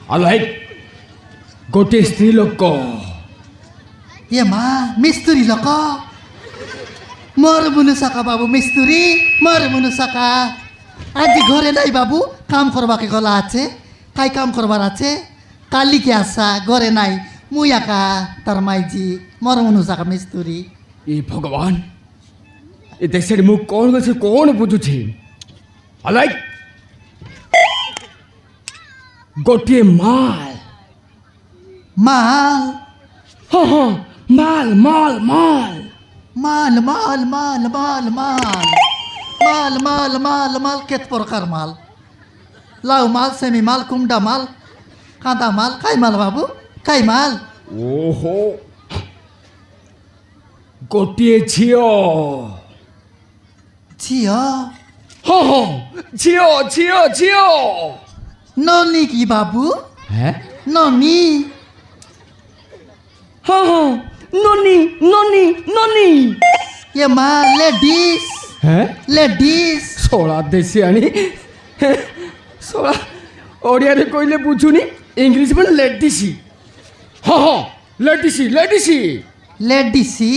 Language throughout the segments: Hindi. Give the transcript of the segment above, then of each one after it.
Alright, গোটে স্ত্রী লোক ए माँ मिस्तुरी लोक मर मुनु सका बाबू मिस्तुरी मर मुनु सका आज घरे নাই বাবু কাম করবাকে গলা আছে কাই কাম করবার আছে কালি কে আসা ঘরে নাই মুই একা তার মাইজি মর মুনু সকা মিস্তুরি ଏ ଭଗବାନ ଏ ଦେଶରେ ମୁଁ କ'ଣ ଅଛି କ'ଣ ବୁଝୁଛି Alright, ଗୋଟିଏ ମାଲ মাল ହଁ ହଁ ମାଲ ମାଲ ମାଲ মাল মাল মাল মাল মাল মাল মাল মাল মাল কেত প্রকার মাল লাউ মাল সেমি মাল কুমডা মাল কাঁদা মাল কাই মাল বাবু কাই মাল ଓହୋ ଗୋଟିଏ ଝିଅ ঝিও ହଁ ହଁ ଝିଅ ଝିଅ ଝିଅ ননি কি বাবু ହେଁ ননি ହଁ ହଁ ନନି ନନି ନନି ये माँ लेडीज ହେଁ लेडीज ଶଳା ଦେଶୀ ଆଣି ଶଳା ଓଡ଼ିଆରେ କହିଲେ ବୁଝୁନି ଇଂଲିଶ ମାନେ ଲେଡିସି ହଁ ହଁ ଲେଡିସି ଲେଡିସି लेडीसी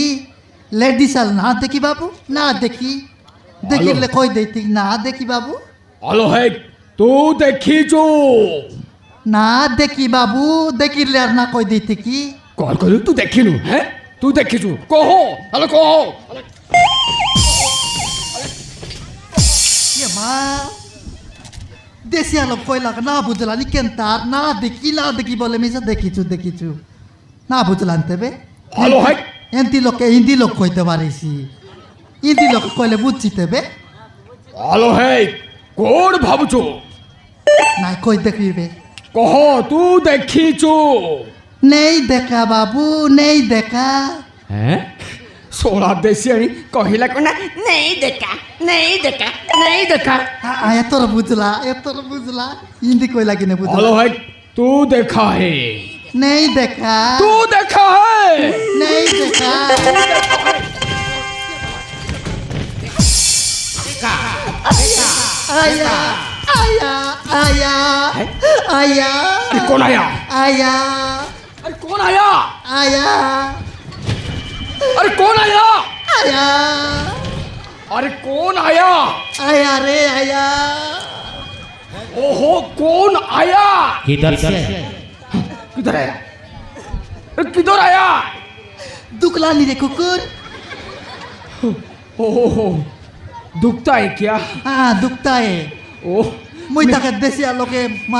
लेडीज आल ना देखी बाबू ना देखी देखी ले कोई देती ना देखी बाबू ଆଲୋ ହେ ତୁ ଦେଖିଛୁ ना देखी बाबू देखी ले ना कोई देती की କ'ଣ କହିଲୁ ତୁ ଦେଖିନୁ ହେଁ ତୁ ଦେଖିଛୁ କହ ଆଲୋ କହ ये माँ देसी आलो कोई लगा ना बुझला नी केंतार ना देखी बोले मिसा देखी चु ना बुझला अंते बे আলো হ্যাঁ हिंदी लोग কইতে পারিছি হিন্দি লোক কইলে বুঝছিতে বে আলো হ্যাঁ কোন ভাবুଛୁ নাই কই দেখবি কহ তু ଦେଖିଛୁ नहीं देखा बाबू नहीं देखा हैं सोला देसी आनी कहिला कोना नहीं देखा नहीं देखा नहीं देखा एतर बुझला हिंदी कोई लगी नहीं बुझला हेलो है तू देखा है नहीं देखा तू देखा है नहीं देखा आया आया आया आया अरे कौन आया आया अरे कौन आया आया अरे कौन आया आया अरे कौन आया आया रे आया ओहो कौन आया किधर से किधर आया अरे किधर आया दुखला नहीं रे कुकुर ओहो दुखता है क्या हाँ दुखता है ओह मुझे तक देसी आलो के मार